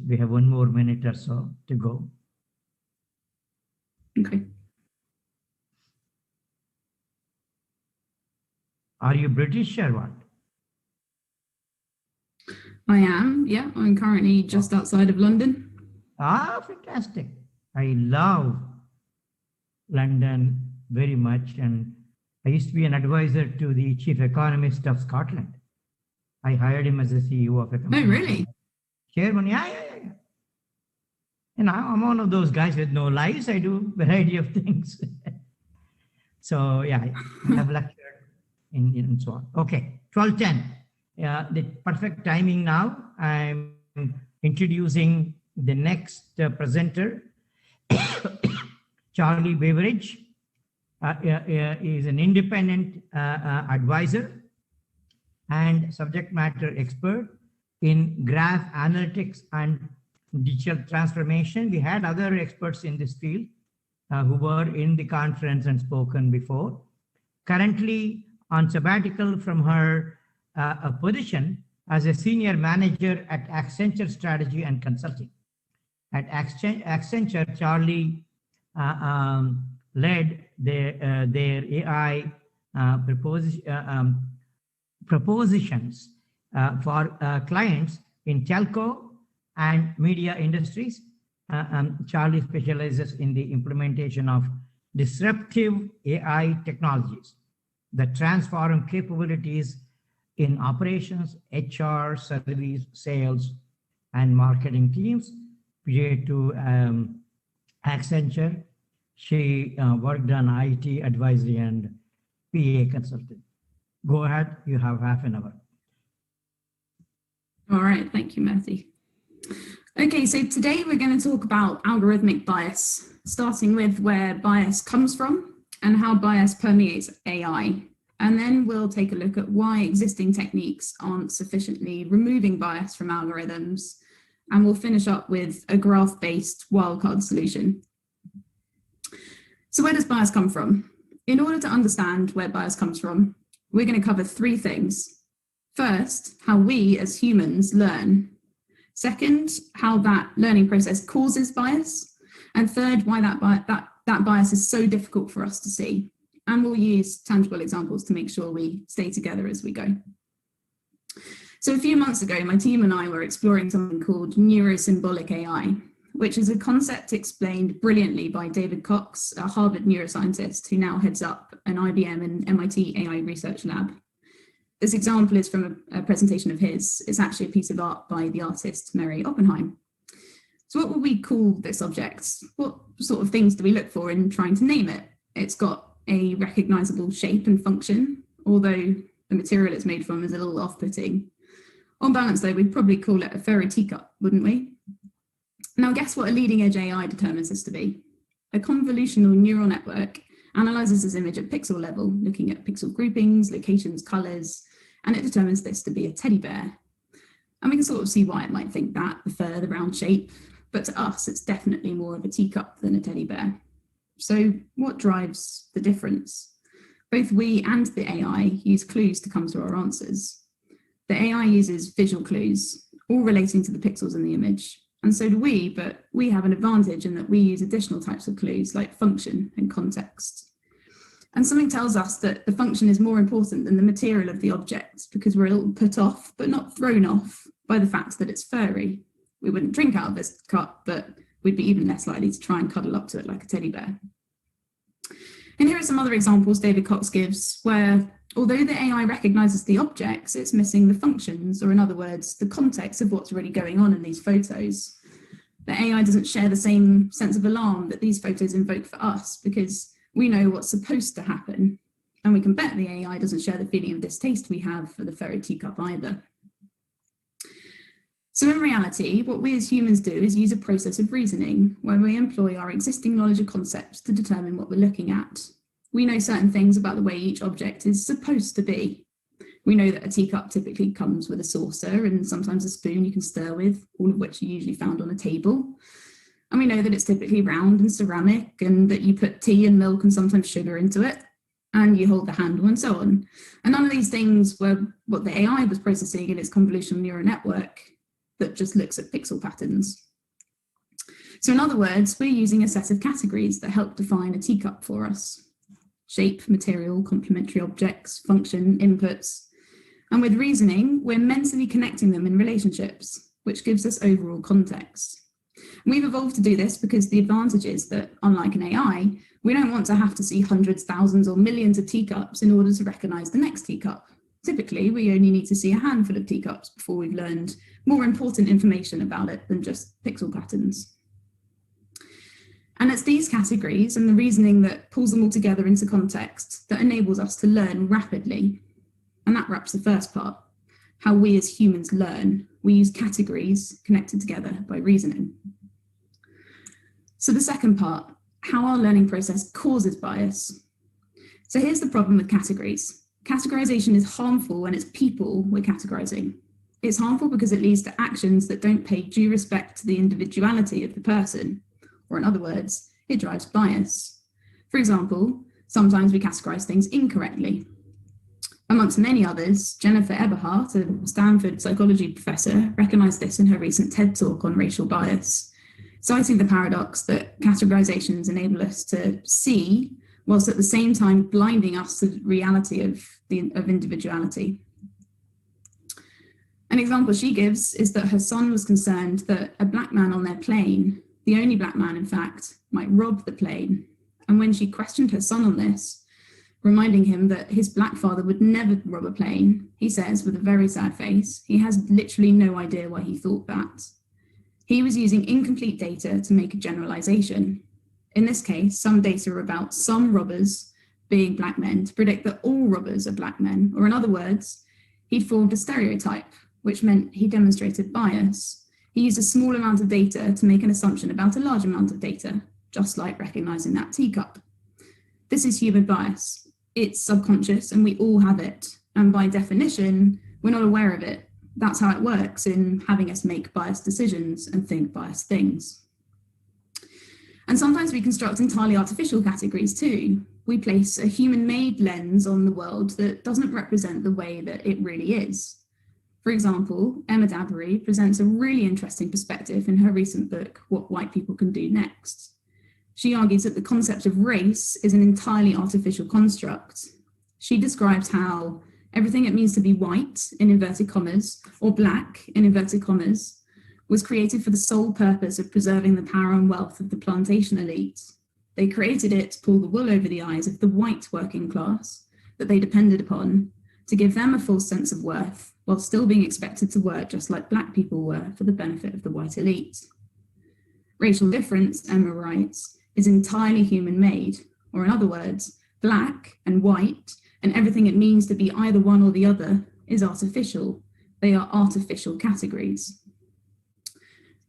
We have 1 more minute or so to go. Okay. Are you British or what? I am, yeah. I'm currently just outside of London. Ah, fantastic. I love London very much. And I used to be an advisor to the chief economist of Scotland. I hired him as the CEO of a company. Oh, really? Chairman, yeah. And I'm one of those guys with no lives. I do a variety of things. So yeah, I have lectured in so on. Okay, 12:10. The perfect timing now. I'm introducing the next presenter, Charlie Beveridge. Is an independent advisor and subject matter expert in graph analytics and digital transformation. We had other experts in this field who were in the conference and spoken before. Currently on sabbatical from her position as a senior manager at Accenture Strategy and Consulting. At Accenture, Charlie led their AI propositions for clients in telco and media industries. Charlie specializes in the implementation of disruptive AI technologies that transform capabilities in operations, HR, service, sales, and marketing teams. Prior to Accenture, she worked on IT advisory and PA consulting. Go ahead, you have half an hour. All right, thank you, Matthew. Okay, so today we're going to talk about algorithmic bias, starting with where bias comes from and how bias permeates AI. And then we'll take a look at why existing techniques aren't sufficiently removing bias from algorithms. And we'll finish up with a graph-based wildcard solution. So where does bias come from? In order to understand where bias comes from, we're going to cover 3 things. First, how we as humans learn. Second, how that learning process causes bias. And third, why that bias is so difficult for us to see. And we'll use tangible examples to make sure we stay together as we go. So a few months ago, my team and I were exploring something called neurosymbolic AI, which is a concept explained brilliantly by David Cox, a Harvard neuroscientist who now heads up an IBM and MIT AI research lab. This example is from a presentation of his. It's actually a piece of art by the artist Mary Oppenheim. So what would we call this object? What sort of things do we look for in trying to name it? It's got a recognizable shape and function, although the material it's made from is a little off-putting. On balance, though, we'd probably call it a fairy teacup, wouldn't we? Now, guess what a leading-edge AI determines this to be? A convolutional neural network analyzes this image at pixel level, looking at pixel groupings, locations, colors, and it determines this to be a teddy bear. And we can sort of see why it might think that, the fur, the round shape, but to us, it's definitely more of a teacup than a teddy bear. So what drives the difference? Both we and the AI use clues to come to our answers. The AI uses visual clues, all relating to the pixels in the image. And so do we, but we have an advantage in that we use additional types of clues like function and context. And something tells us that the function is more important than the material of the object because we're a little put off, but not thrown off by the fact that it's furry. We wouldn't drink out of this cup, but we'd be even less likely to try and cuddle up to it like a teddy bear. And here are some other examples David Cox gives where, although the AI recognizes the objects, it's missing the functions, or in other words, the context of what's really going on in these photos. The AI doesn't share the same sense of alarm that these photos invoke for us because we know what's supposed to happen. And we can bet the AI doesn't share the feeling of distaste we have for the fairy teacup either. So in reality, what we as humans do is use a process of reasoning where we employ our existing knowledge of concepts to determine what we're looking at. We know certain things about the way each object is supposed to be. We know that a teacup typically comes with a saucer and sometimes a spoon you can stir with, all of which are usually found on a table. And we know that it's typically round and ceramic and that you put tea and milk and sometimes sugar into it and you hold the handle and so on. And none of these things were what the AI was processing in its convolutional neural network. that just looks at pixel patterns. So in other words, we're using a set of categories that help define a teacup for us: shape, material, complementary objects, function, inputs. And with reasoning, we're mentally connecting them in relationships, which gives us overall context. And we've evolved to do this because the advantage is that, unlike an AI, we don't want to have to see hundreds, thousands, or millions of teacups in order to recognize the next teacup. Typically, we only need to see a handful of teacups before we've learned more important information about it than just pixel patterns. And it's these categories and the reasoning that pulls them all together into context that enables us to learn rapidly. And that wraps the first part, how we as humans learn. We use categories connected together by reasoning. So the second part, how our learning process causes bias. So here's the problem with categories. Categorization is harmful when it's people we're categorizing. It's harmful because it leads to actions that don't pay due respect to the individuality of the person. Or in other words, it drives bias. For example, sometimes we categorize things incorrectly. Amongst many others, Jennifer Eberhardt, a Stanford psychology professor, recognized this in her recent TED Talk on racial bias, citing the paradox that categorizations enable us to see, whilst at the same time blinding us to the reality of individuality. An example she gives is that her son was concerned that a black man on their plane, the only black man in fact, might rob the plane. And when she questioned her son on this, reminding him that his black father would never rob a plane, he says with a very sad face, he has literally no idea why he thought that. He was using incomplete data to make a generalization. In this case, some data are about some robbers being black men to predict that all robbers are black men, or in other words, he formed a stereotype, which meant he demonstrated bias. He used a small amount of data to make an assumption about a large amount of data, just like recognizing that teacup. This is human bias. It's subconscious and we all have it. And by definition, we're not aware of it. That's how it works in having us make biased decisions and think biased things. And sometimes we construct entirely artificial categories too. We place a human-made lens on the world that doesn't represent the way that it really is. For example, Emma Dabiri presents a really interesting perspective in her recent book, What White People Can Do Next. She argues that the concept of race is an entirely artificial construct. She describes how everything it means to be white, in inverted commas, or black, in inverted commas, was created for the sole purpose of preserving the power and wealth of the plantation elite. They created it to pull the wool over the eyes of the white working class that they depended upon, to give them a false sense of worth, while still being expected to work just like black people were for the benefit of the white elite. Racial difference, Emma writes, is entirely human-made, or in other words, black and white and everything it means to be either one or the other is artificial. They are artificial categories.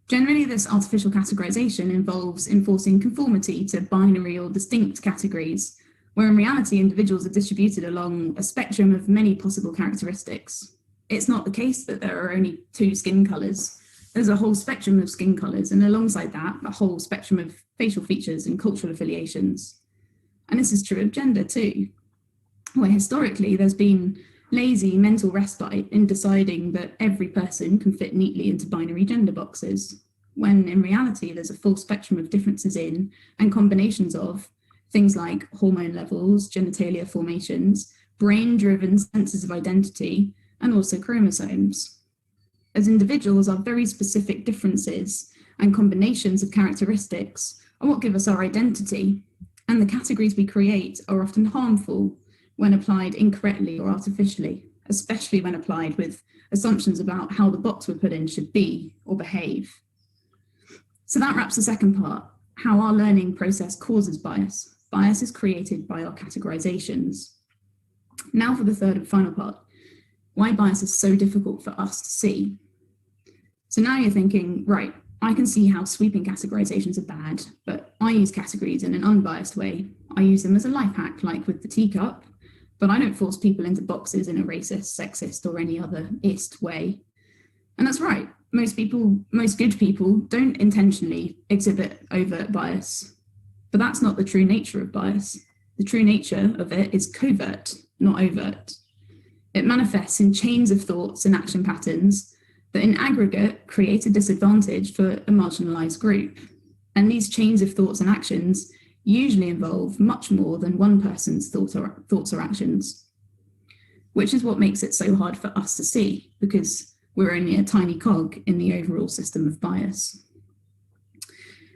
Generally, this artificial categorization involves enforcing conformity to binary or distinct categories, where in reality, individuals are distributed along a spectrum of many possible characteristics. It's not the case that there are only two skin colors. There's a whole spectrum of skin colors, and alongside that, a whole spectrum of facial features and cultural affiliations. And this is true of gender too, where historically there's been lazy mental respite in deciding that every person can fit neatly into binary gender boxes, when in reality there's a full spectrum of differences in and combinations of things like hormone levels, genitalia formations, brain-driven senses of identity, and also chromosomes. As individuals, our very specific differences and combinations of characteristics are what give us our identity, and the categories we create are often harmful when applied incorrectly or artificially, especially when applied with assumptions about how the box we're put in should be or behave. So that wraps the second part, how our learning process causes bias. Bias is created by our categorizations. Now for the third and final part, why bias is so difficult for us to see. So now you're thinking, right, I can see how sweeping categorizations are bad, but I use categories in an unbiased way. I use them as a life hack, like with the teacup, but I don't force people into boxes in a racist, sexist, or any other ist way. And that's right. Most good people don't intentionally exhibit overt bias, but that's not the true nature of bias. The true nature of it is covert, not overt. It manifests in chains of thoughts and action patterns that in aggregate create a disadvantage for a marginalised group. And these chains of thoughts and actions usually involve much more than one person's thoughts or actions, which is what makes it so hard for us to see, because we're only a tiny cog in the overall system of bias.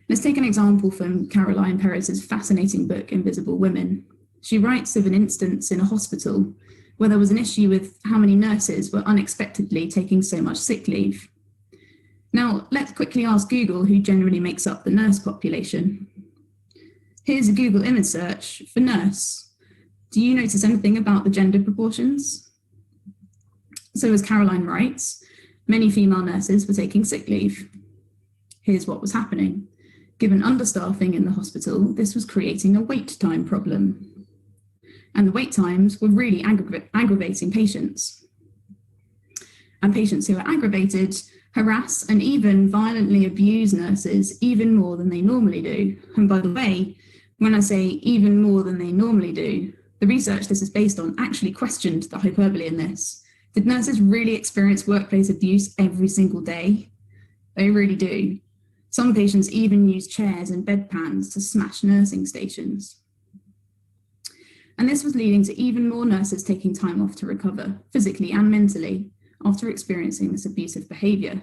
Let's take an example from Caroline Perez's fascinating book, Invisible Women. She writes of an instance in a hospital where there was an issue with how many nurses were unexpectedly taking so much sick leave. Now, let's quickly ask Google who generally makes up the nurse population. Here's a Google image search for nurse. Do you notice anything about the gender proportions? So as Caroline writes, many female nurses were taking sick leave. Here's what was happening. Given understaffing in the hospital, this was creating a wait time problem. And the wait times were really aggravating patients. And patients who are aggravated harass and even violently abuse nurses even more than they normally do. And by the way, when I say even more than they normally do, the research this is based on actually questioned the hyperbole in this. Did nurses really experience workplace abuse every single day? They really do. Some patients even use chairs and bedpans to smash nursing stations. And this was leading to even more nurses taking time off to recover, physically and mentally, after experiencing this abusive behaviour.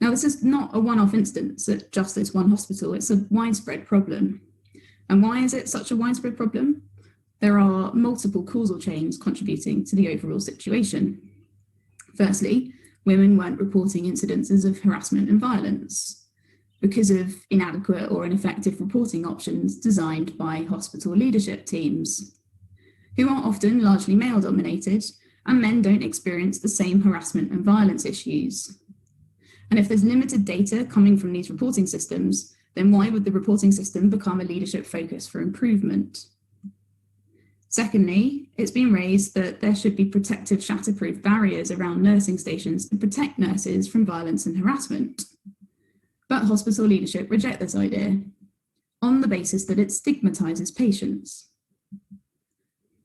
Now, this is not a one-off instance at just this one hospital, it's a widespread problem. And why is it such a widespread problem? There are multiple causal chains contributing to the overall situation. Firstly, women weren't reporting incidences of harassment and violence because of inadequate or ineffective reporting options designed by hospital leadership teams, who are often largely male-dominated, and men don't experience the same harassment and violence issues. And if there's limited data coming from these reporting systems, then why would the reporting system become a leadership focus for improvement? Secondly, it's been raised that there should be protective shatterproof barriers around nursing stations to protect nurses from violence and harassment. But hospital leadership reject this idea on the basis that it stigmatizes patients.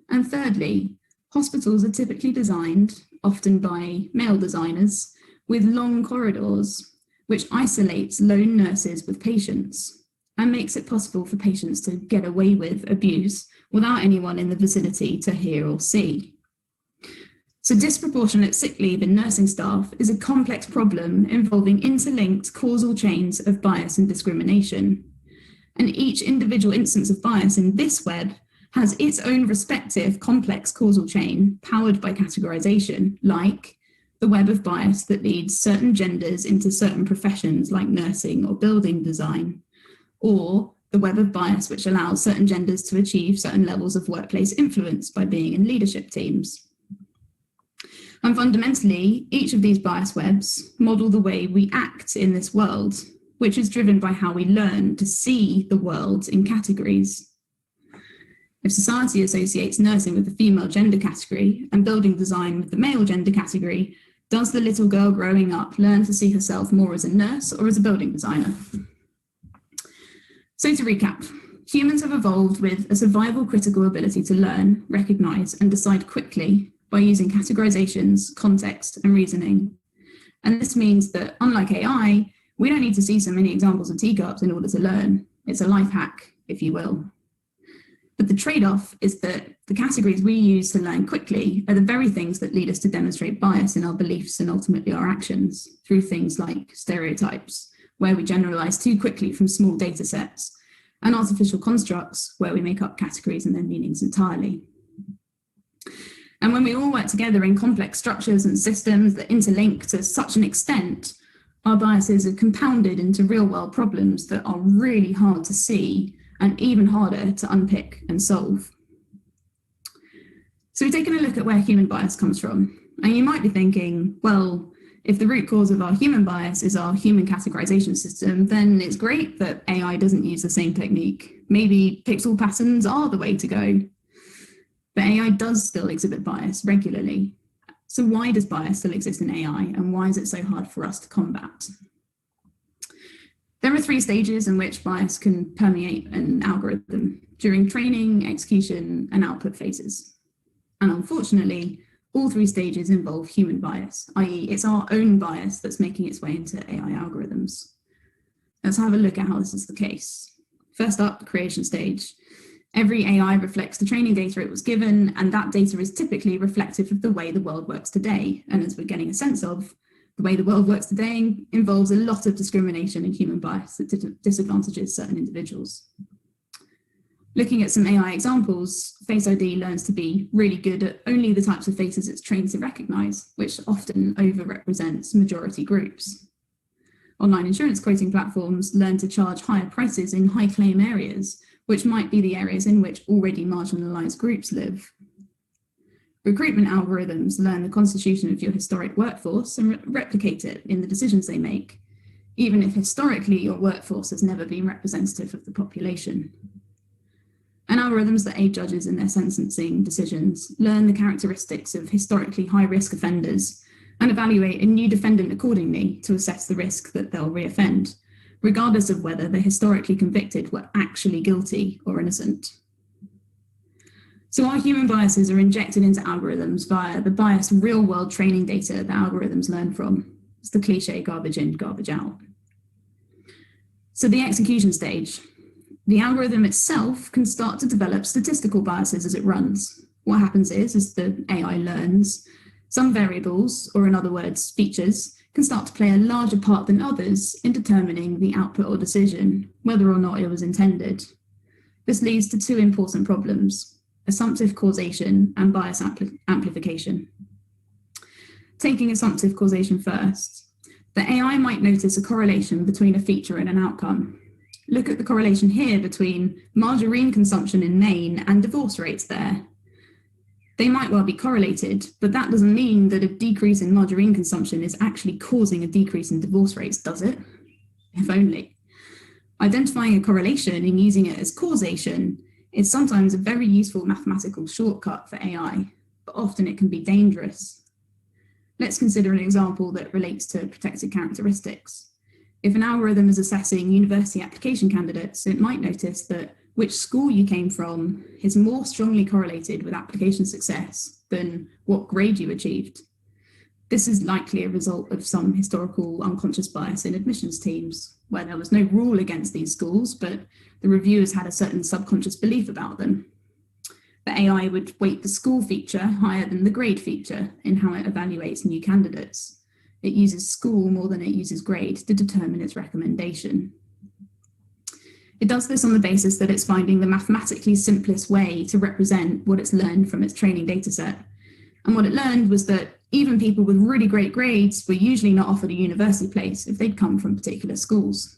And thirdly, hospitals are typically designed, often by male designers, with long corridors, which isolates lone nurses with patients and makes it possible for patients to get away with abuse without anyone in the vicinity to hear or see. So disproportionate sick leave in nursing staff is a complex problem involving interlinked causal chains of bias and discrimination. And each individual instance of bias in this web has its own respective complex causal chain powered by categorization, like the web of bias that leads certain genders into certain professions like nursing or building design, or the web of bias which allows certain genders to achieve certain levels of workplace influence by being in leadership teams. And fundamentally, each of these bias webs model the way we act in this world, which is driven by how we learn to see the world in categories. If society associates nursing with the female gender category and building design with the male gender category, does the little girl growing up learn to see herself more as a nurse or as a building designer? So to recap, humans have evolved with a survival critical ability to learn, recognize, and decide quickly by using categorizations, context, and reasoning. And this means that, unlike AI, we don't need to see so many examples of teacups in order to learn. It's a life hack, if you will. But the trade-off is that the categories we use to learn quickly are the very things that lead us to demonstrate bias in our beliefs and ultimately our actions through things like stereotypes, where we generalize too quickly from small data sets, and artificial constructs, where we make up categories and their meanings entirely. And when we all work together in complex structures and systems that interlink to such an extent, our biases are compounded into real-world problems that are really hard to see and even harder to unpick and solve. So we've taken a look at where human bias comes from. And you might be thinking, well, if the root cause of our human bias is our human categorization system, then it's great that AI doesn't use the same technique. Maybe pixel patterns are the way to go. But AI does still exhibit bias regularly. So why does bias still exist in AI, and why is it so hard for us to combat? There are 3 stages in which bias can permeate an algorithm: during training, execution, and output phases. And unfortunately, all three stages involve human bias, i.e. it's our own bias that's making its way into AI algorithms. Let's have a look at how this is the case. First up, the creation stage. Every AI reflects the training data it was given, and that data is typically reflective of the way the world works today. And as we're getting a sense of, the way the world works today involves a lot of discrimination and human bias that disadvantages certain individuals. Looking at some AI examples, Face ID learns to be really good at only the types of faces it's trained to recognize, which often overrepresents majority groups. Online insurance quoting platforms learn to charge higher prices in high claim areas, which might be the areas in which already marginalized groups live. Recruitment algorithms learn the constitution of your historic workforce and replicate it in the decisions they make, even if historically your workforce has never been representative of the population. And algorithms that aid judges in their sentencing decisions learn the characteristics of historically high-risk offenders and evaluate a new defendant accordingly to assess the risk that they'll reoffend, regardless of whether the historically convicted were actually guilty or innocent. So our human biases are injected into algorithms via the biased real-world training data that algorithms learn from. It's the cliche garbage in, garbage out. So the execution stage. The algorithm itself can start to develop statistical biases as it runs. What happens is the AI learns, some variables, or in other words, features, can start to play a larger part than others in determining the output or decision, whether or not it was intended. This leads to two important problems: assumptive causation and bias amplification. Taking assumptive causation first, the AI might notice a correlation between a feature and an outcome. Look at the correlation here between margarine consumption in Maine and divorce rates there. They might well be correlated, but that doesn't mean that a decrease in margarine consumption is actually causing a decrease in divorce rates, does it? If only. Identifying a correlation and using it as causation is sometimes a very useful mathematical shortcut for AI, but often it can be dangerous. Let's consider an example that relates to protected characteristics. If an algorithm is assessing university application candidates, it might notice that which school you came from is more strongly correlated with application success than what grade you achieved. This is likely a result of some historical unconscious bias in admissions teams, where there was no rule against these schools, but the reviewers had a certain subconscious belief about them. The AI would weight the school feature higher than the grade feature in how it evaluates new candidates. It uses school more than it uses grade to determine its recommendation. It does this on the basis that it's finding the mathematically simplest way to represent what it's learned from its training dataset. And what it learned was that even people with really great grades were usually not offered a university place if they'd come from particular schools.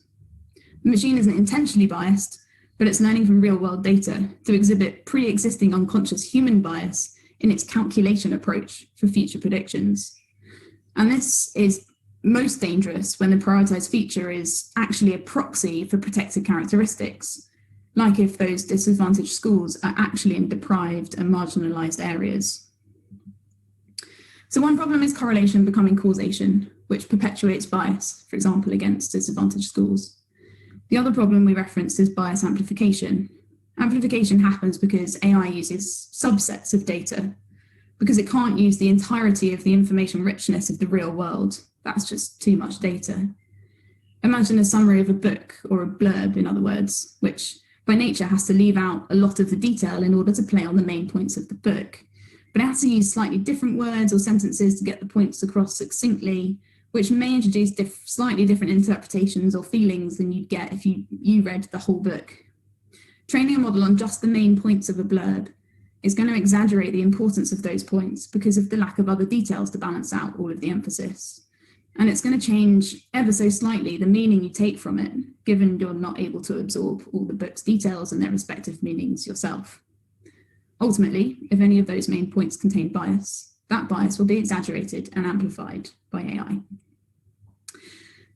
The machine isn't intentionally biased, but it's learning from real-world data to exhibit pre-existing unconscious human bias in its calculation approach for future predictions. And this is most dangerous when the prioritized feature is actually a proxy for protected characteristics, like if those disadvantaged schools are actually in deprived and marginalized areas. So one problem is correlation becoming causation, which perpetuates bias, for example, against disadvantaged schools. The other problem we referenced is bias amplification. Amplification happens because AI uses subsets of data, because it can't use the entirety of the information richness of the real world. That's just too much data. Imagine a summary of a book, or a blurb, in other words, which by nature has to leave out a lot of the detail in order to play on the main points of the book. But it has to use slightly different words or sentences to get the points across succinctly, which may introduce slightly different interpretations or feelings than you'd get if you read the whole book. Training a model on just the main points of a blurb is going to exaggerate the importance of those points because of the lack of other details to balance out all of the emphasis. And it's going to change ever so slightly the meaning you take from it, given you're not able to absorb all the book's details and their respective meanings yourself. Ultimately, if any of those main points contain bias, that bias will be exaggerated and amplified by AI.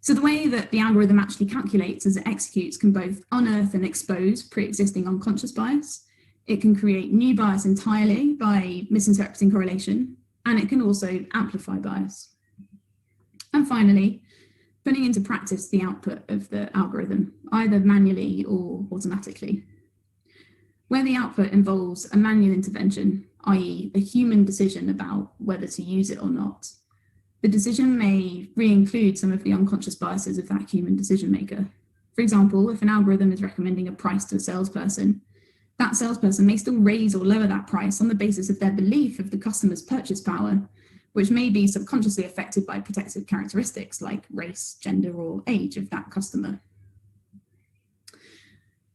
So the way that the algorithm actually calculates as it executes can both unearth and expose pre-existing unconscious bias. It can create new bias entirely by misinterpreting correlation, and it can also amplify bias. And finally, putting into practice the output of the algorithm, either manually or automatically. Where the output involves a manual intervention, i.e. a human decision about whether to use it or not, the decision may re-include some of the unconscious biases of that human decision maker. For example, if an algorithm is recommending a price to a salesperson, that salesperson may still raise or lower that price on the basis of their belief of the customer's purchase power, which may be subconsciously affected by protective characteristics like race, gender, or age of that customer.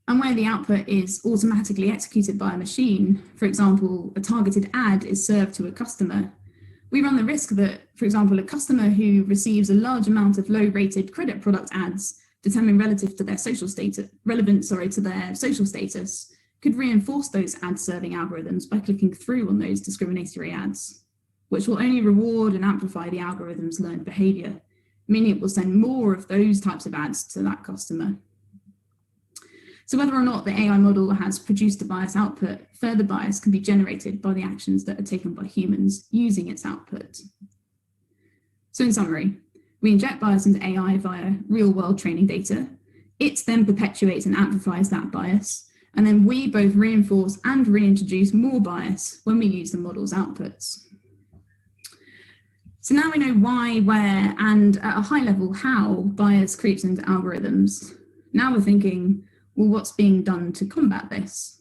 And where the output is automatically executed by a machine, for example, a targeted ad is served to a customer, we run the risk that, for example, a customer who receives a large amount of low-rated credit product ads determined relative to their social status, to their social status, could reinforce those ad-serving algorithms by clicking through on those discriminatory ads, which will only reward and amplify the algorithm's learned behavior, meaning it will send more of those types of ads to that customer. So whether or not the AI model has produced a bias output, further bias can be generated by the actions that are taken by humans using its output. So in summary, we inject bias into AI via real-world training data. It then perpetuates and amplifies that bias, and then we both reinforce and reintroduce more bias when we use the model's outputs. So now we know why, where, and at a high level, how bias creeps into algorithms. Now we're thinking, well, what's being done to combat this?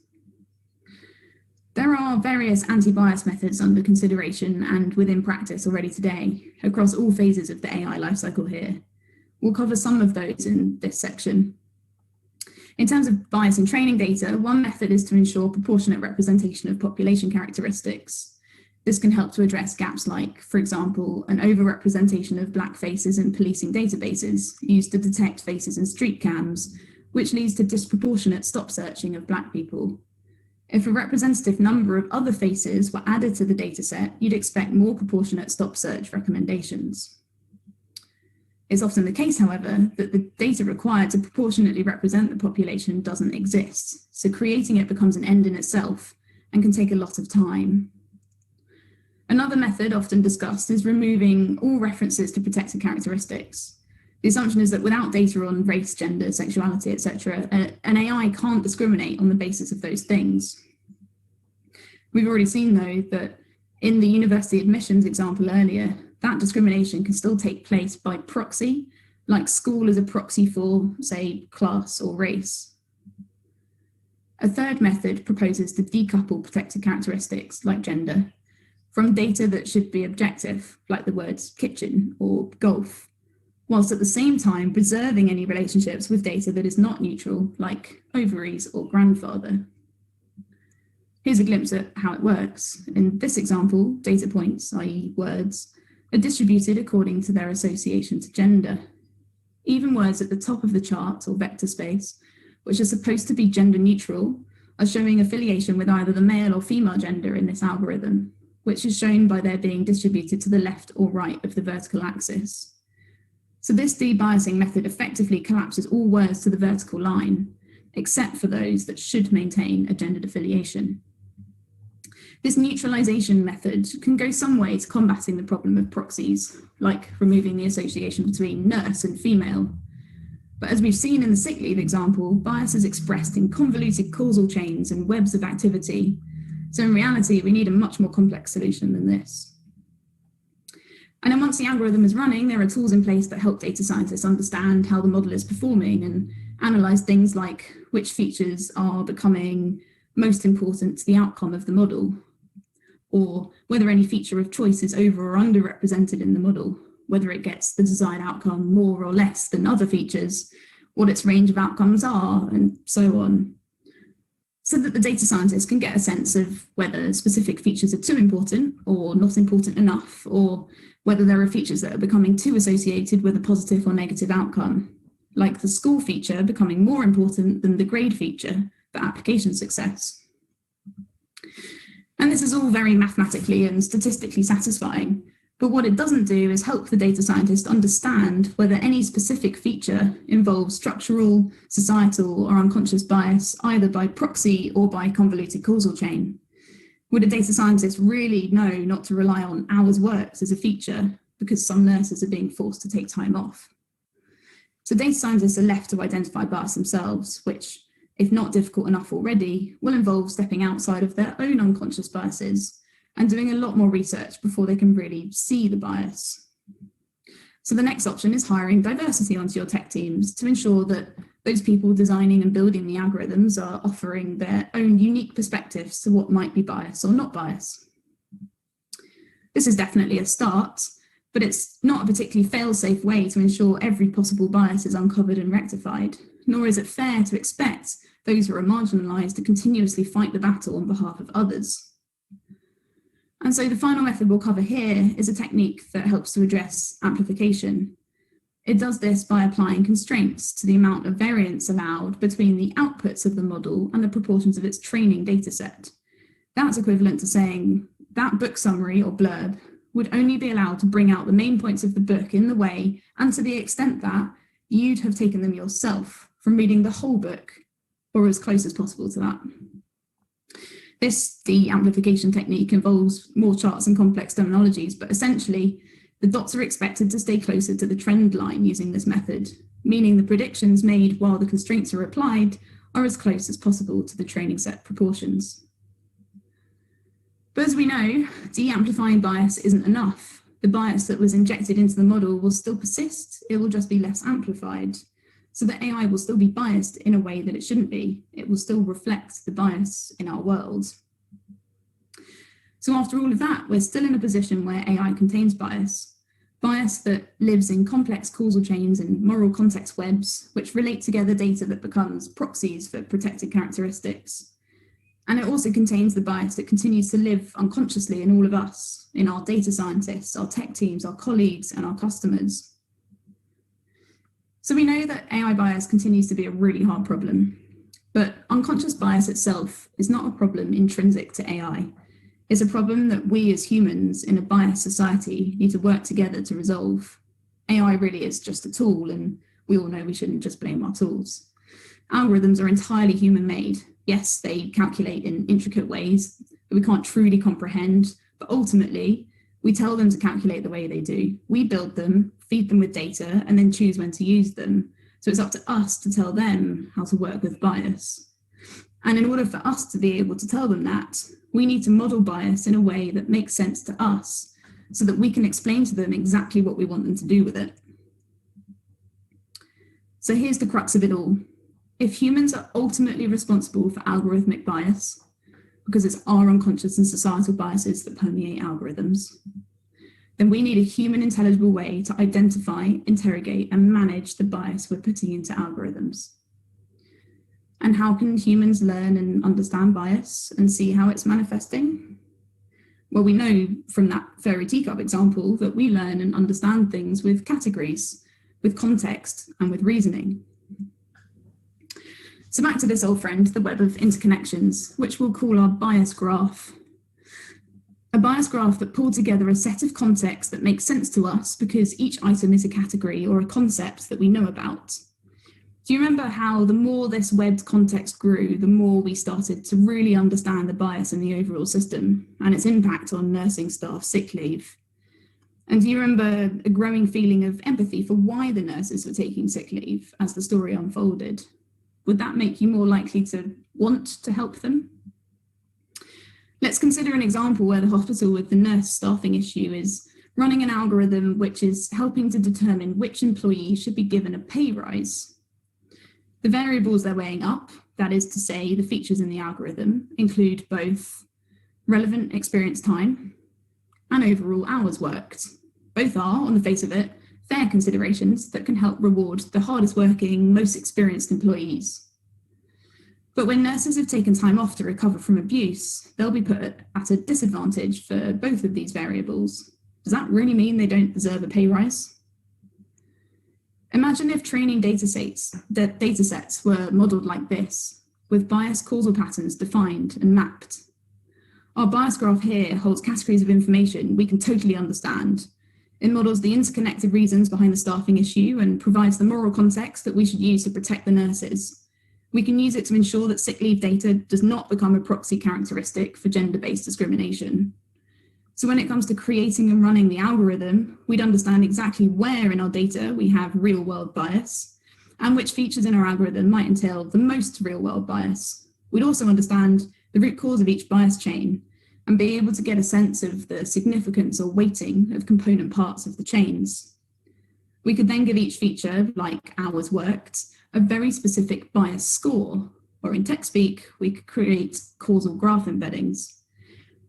There are various anti-bias methods under consideration and within practice already today across all phases of the AI lifecycle here. We'll cover some of those in this section. In terms of bias in training data, one method is to ensure proportionate representation of population characteristics. This can help to address gaps like, for example, an overrepresentation of Black faces in policing databases used to detect faces in street cams, which leads to disproportionate stop searching of Black people. If a representative number of other faces were added to the dataset, you'd expect more proportionate stop search recommendations. It's often the case, however, that the data required to proportionately represent the population doesn't exist, so creating it becomes an end in itself and can take a lot of time. Another method often discussed is removing all references to protected characteristics. The assumption is that without data on race, gender, sexuality, etc., an AI can't discriminate on the basis of those things. We've already seen, though, that in the university admissions example earlier, that discrimination can still take place by proxy, like school as a proxy for, say, class or race. A third method proposes to decouple protected characteristics, like gender, from data that should be objective, like the words kitchen or golf, whilst at the same time preserving any relationships with data that is not neutral, like ovaries or grandfather. Here's a glimpse at how it works. In this example, data points, i.e. words, are distributed according to their association to gender. Even words at the top of the chart or vector space, which are supposed to be gender neutral, are showing affiliation with either the male or female gender in this algorithm, which is shown by their being distributed to the left or right of the vertical axis. So this debiasing method effectively collapses all words to the vertical line, except for those that should maintain a gendered affiliation. This neutralization method can go some way to combating the problem of proxies, like removing the association between nurse and female. But as we've seen in the sick leave example, bias is expressed in convoluted causal chains and webs of activity. So in reality, we need a much more complex solution than this. And then once the algorithm is running, there are tools in place that help data scientists understand how the model is performing and analyze things like which features are becoming most important to the outcome of the model, or whether any feature of choice is over or underrepresented in the model, whether it gets the desired outcome more or less than other features, what its range of outcomes are, and so on, so that the data scientist can get a sense of whether specific features are too important or not important enough, or whether there are features that are becoming too associated with a positive or negative outcome, like the school feature becoming more important than the grade feature for application success. And this is all very mathematically and statistically satisfying, but what it doesn't do is help the data scientist understand whether any specific feature involves structural, societal, or unconscious bias, either by proxy or by convoluted causal chain. Would a data scientist really know not to rely on hours worked as a feature because some nurses are being forced to take time off? So data scientists are left to identify bias themselves, which if not difficult enough already, will involve stepping outside of their own unconscious biases and doing a lot more research before they can really see the bias. So the next option is hiring diversity onto your tech teams to ensure that those people designing and building the algorithms are offering their own unique perspectives to what might be bias or not bias. This is definitely a start, but it's not a particularly fail-safe way to ensure every possible bias is uncovered and rectified, nor is it fair to expect those who are marginalised to continuously fight the battle on behalf of others. And so the final method we'll cover here is a technique that helps to address amplification. It does this by applying constraints to the amount of variance allowed between the outputs of the model and the proportions of its training dataset. That's equivalent to saying that book summary or blurb would only be allowed to bring out the main points of the book in the way and to the extent that you'd have taken them yourself from reading the whole book, or as close as possible to that. This de-amplification technique involves more charts and complex terminologies, but essentially the dots are expected to stay closer to the trend line using this method, meaning the predictions made while the constraints are applied are as close as possible to the training set proportions. But as we know, de-amplifying bias isn't enough. The bias that was injected into the model will still persist, it will just be less amplified. So the AI will still be biased in a way that it shouldn't be. It will still reflect the bias in our world. So after all of that, we're still in a position where AI contains bias that lives in complex causal chains and moral context webs, which relate together data that becomes proxies for protected characteristics. And it also contains the bias that continues to live unconsciously in all of us, in our data scientists, our tech teams, our colleagues, and our customers. So we know that AI bias continues to be a really hard problem, but unconscious bias itself is not a problem intrinsic to AI. It's a problem that we as humans in a biased society need to work together to resolve. AI really is just a tool, and we all know we shouldn't just blame our tools. Algorithms are entirely human-made. Yes, they calculate in intricate ways that we can't truly comprehend, but ultimately, we tell them to calculate the way they do. We build them, feed them with data, and then choose when to use them. So it's up to us to tell them how to work with bias. And in order for us to be able to tell them that, we need to model bias in a way that makes sense to us so that we can explain to them exactly what we want them to do with it. So here's the crux of it all. If humans are ultimately responsible for algorithmic bias, because it's our unconscious and societal biases that permeate algorithms, then we need a human intelligible way to identify, interrogate, and manage the bias we're putting into algorithms. And how can humans learn and understand bias and see how it's manifesting? Well, we know from that fairy teacup example that we learn and understand things with categories, with context, and with reasoning. So back to this old friend, the web of interconnections, which we'll call our bias graph. A bias graph that pulled together a set of contexts that makes sense to us because each item is a category or a concept that we know about. Do you remember how the more this webbed context grew, the more we started to really understand the bias in the overall system and its impact on nursing staff sick leave? And do you remember a growing feeling of empathy for why the nurses were taking sick leave as the story unfolded? Would that make you more likely to want to help them? Let's consider an example where the hospital with the nurse staffing issue is running an algorithm which is helping to determine which employee should be given a pay rise. The variables they're weighing up, that is to say, the features in the algorithm, include both relevant experience time and overall hours worked. Both are, on the face of it, fair considerations that can help reward the hardest working, most experienced employees. But when nurses have taken time off to recover from abuse, they'll be put at a disadvantage for both of these variables. Does that really mean they don't deserve a pay rise? Imagine if training datasets were modeled like this, with bias causal patterns defined and mapped. Our bias graph here holds categories of information we can totally understand. It models the interconnected reasons behind the staffing issue and provides the moral context that we should use to protect the nurses. We can use it to ensure that sick leave data does not become a proxy characteristic for gender-based discrimination. So when it comes to creating and running the algorithm, we'd understand exactly where in our data we have real-world bias and which features in our algorithm might entail the most real-world bias. We'd also understand the root cause of each bias chain and be able to get a sense of the significance or weighting of component parts of the chains. We could then give each feature, like hours worked, a very specific bias score, or in tech speak, we could create causal graph embeddings.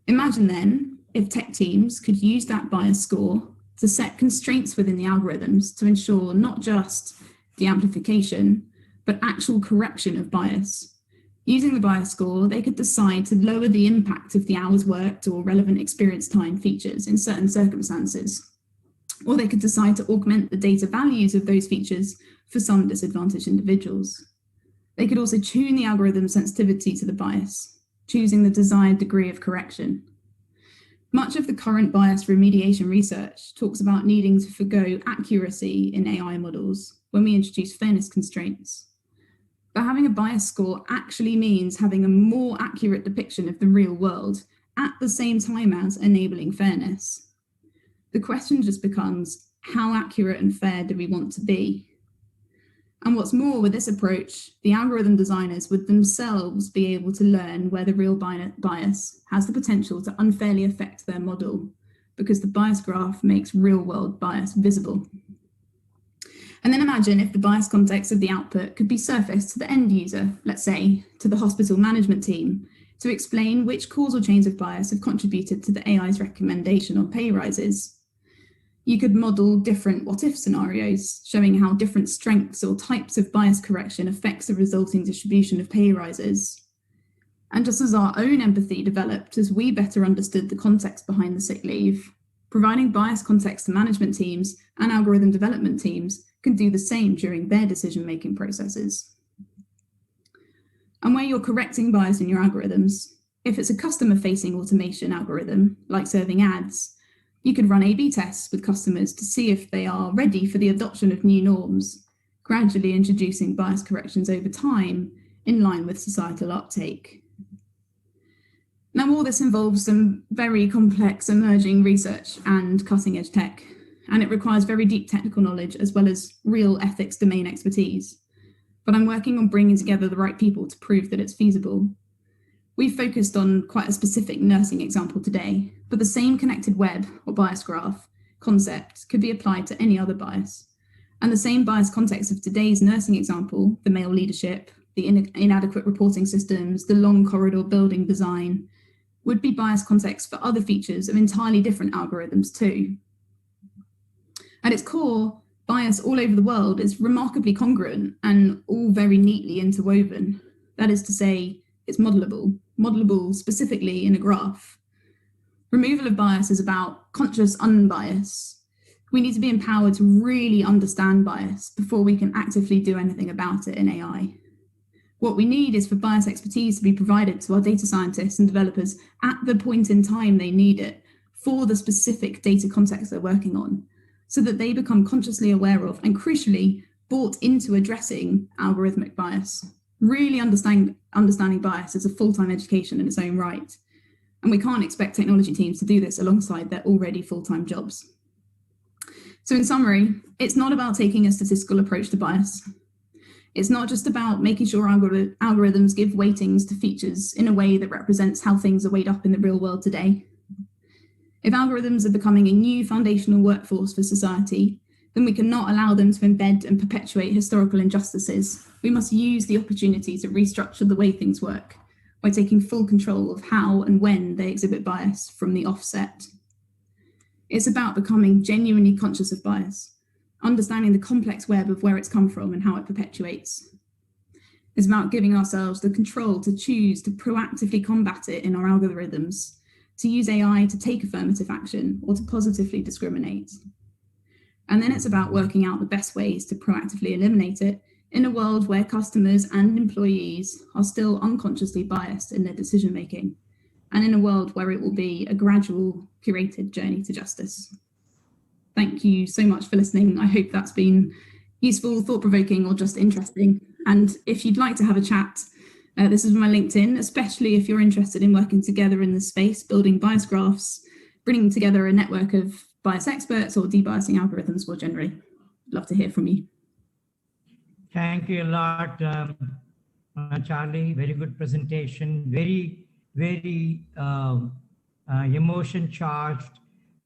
Imagine then if tech teams could use that bias score to set constraints within the algorithms to ensure not just the amplification, but actual correction of bias. Using the bias score, they could decide to lower the impact of the hours worked or relevant experience time features in certain circumstances. Or they could decide to augment the data values of those features for some disadvantaged individuals. They could also tune the algorithm sensitivity to the bias, choosing the desired degree of correction. Much of the current bias remediation research talks about needing to forgo accuracy in AI models when we introduce fairness constraints. But having a bias score actually means having a more accurate depiction of the real world at the same time as enabling fairness. The question just becomes, how accurate and fair do we want to be? And what's more, with this approach, the algorithm designers would themselves be able to learn where the real bias has the potential to unfairly affect their model, because the bias graph makes real-world bias visible. And then imagine if the bias context of the output could be surfaced to the end user, let's say to the hospital management team, to explain which causal chains of bias have contributed to the AI's recommendation on pay rises. You could model different what-if scenarios, showing how different strengths or types of bias correction affects the resulting distribution of pay rises. And just as our own empathy developed as we better understood the context behind the sick leave, providing bias context to management teams and algorithm development teams can do the same during their decision-making processes. And where you're correcting bias in your algorithms, if it's a customer-facing automation algorithm, like serving ads, you could run A/B tests with customers to see if they are ready for the adoption of new norms, gradually introducing bias corrections over time in line with societal uptake. Now, all this involves some very complex emerging research and cutting-edge tech, and it requires very deep technical knowledge as well as real ethics domain expertise. But I'm working on bringing together the right people to prove that it's feasible. We've focused on quite a specific nursing example today, but the same connected web or bias graph concept could be applied to any other bias. And the same bias context of today's nursing example, the male leadership, the inadequate reporting systems, the long corridor building design, would be bias context for other features of entirely different algorithms too. At its core, bias all over the world is remarkably congruent and all very neatly interwoven. That is to say, it's modelable specifically in a graph. Removal of bias is about conscious unbias. We need to be empowered to really understand bias before we can actively do anything about it in AI. What we need is for bias expertise to be provided to our data scientists and developers at the point in time they need it for the specific data context they're working on, so that they become consciously aware of and crucially bought into addressing algorithmic bias. Really understanding bias is a full-time education in its own right. And we can't expect technology teams to do this alongside their already full-time jobs. So in summary, it's not about taking a statistical approach to bias. It's not just about making sure algorithms give weightings to features in a way that represents how things are weighed up in the real world today. If algorithms are becoming a new foundational workforce for society, then we cannot allow them to embed and perpetuate historical injustices. We must use the opportunity to restructure the way things work by taking full control of how and when they exhibit bias from the offset. It's about becoming genuinely conscious of bias, understanding the complex web of where it's come from and how it perpetuates. It's about giving ourselves the control to choose to proactively combat it in our algorithms, to use AI to take affirmative action or to positively discriminate. And then it's about working out the best ways to proactively eliminate it in a world where customers and employees are still unconsciously biased in their decision-making, and in a world where it will be a gradual, curated journey to justice. Thank you so much for listening. I hope that's been useful, thought-provoking, or just interesting. And if you'd like to have a chat, this is my LinkedIn, especially if you're interested in working together in the space, building bias graphs, bringing together a network of bias experts or debiasing algorithms more generally. Love to hear from you. Thank you a lot, Charlie. Very good presentation. Very, very emotion charged,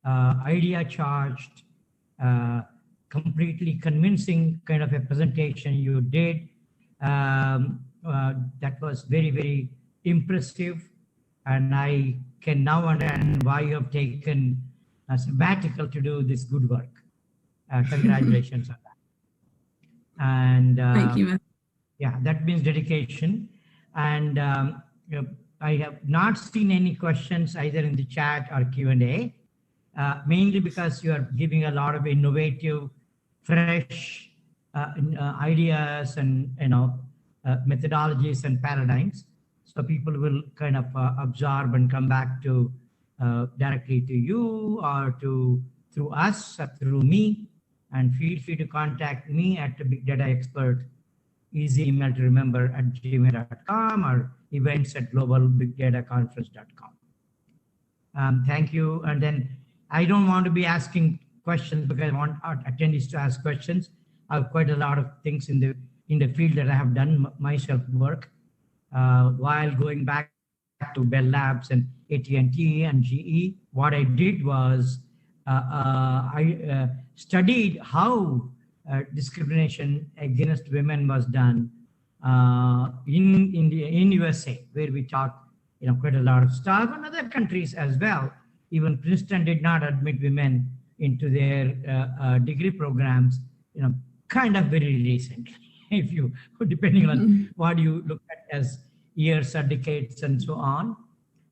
idea charged, completely convincing kind of a presentation you did. That was very, very impressive. And I can now understand why you have taken a sabbatical to do this good work. Congratulations on that. And Thank you. yeah, that means dedication. And I have not seen any questions either in the chat or Q&A, mainly because you are giving a lot of innovative, fresh ideas and methodologies and paradigms. So people will kind of absorb and come back to directly to you or through us or through me. And feel free to contact me at the Big Data Expert, easy email to remember, at gmail.com or events@globalbigdataconference.com. Thank you. And then I don't want to be asking questions because I want our attendees to ask questions. I have quite a lot of things in the field that I have done myself work while going back to Bell Labs and AT&T and GE. What I did was I studied how discrimination against women was done in USA, where we taught quite a lot of stuff, and other countries as well. Even Princeton did not admit women into their degree programs, kind of very recently, if you, depending on what you look at as years or decades and so on.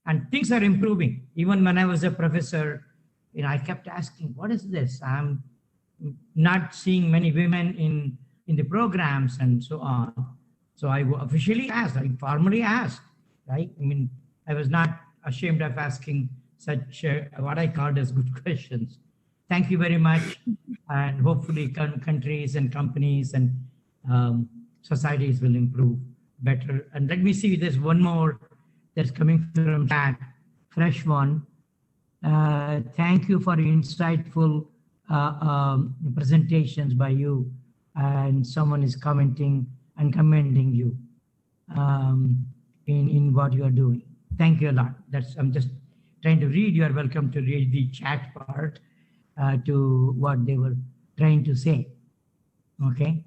And things are improving. Even when I was a professor, I kept asking, what is this? I'm not seeing many women in the programs and so on. So I officially asked, I formally asked, right? I mean, I was not ashamed of asking such what I called as good questions. Thank you very much. And hopefully countries and companies and societies will improve better. And let me see, there's one more that's coming from chat, fresh one. Thank you for insightful presentations by you. And someone is commenting and commending you in what you are doing. Thank you a lot. I'm just trying to read. You are welcome to read the chat part to what they were trying to say. Okay.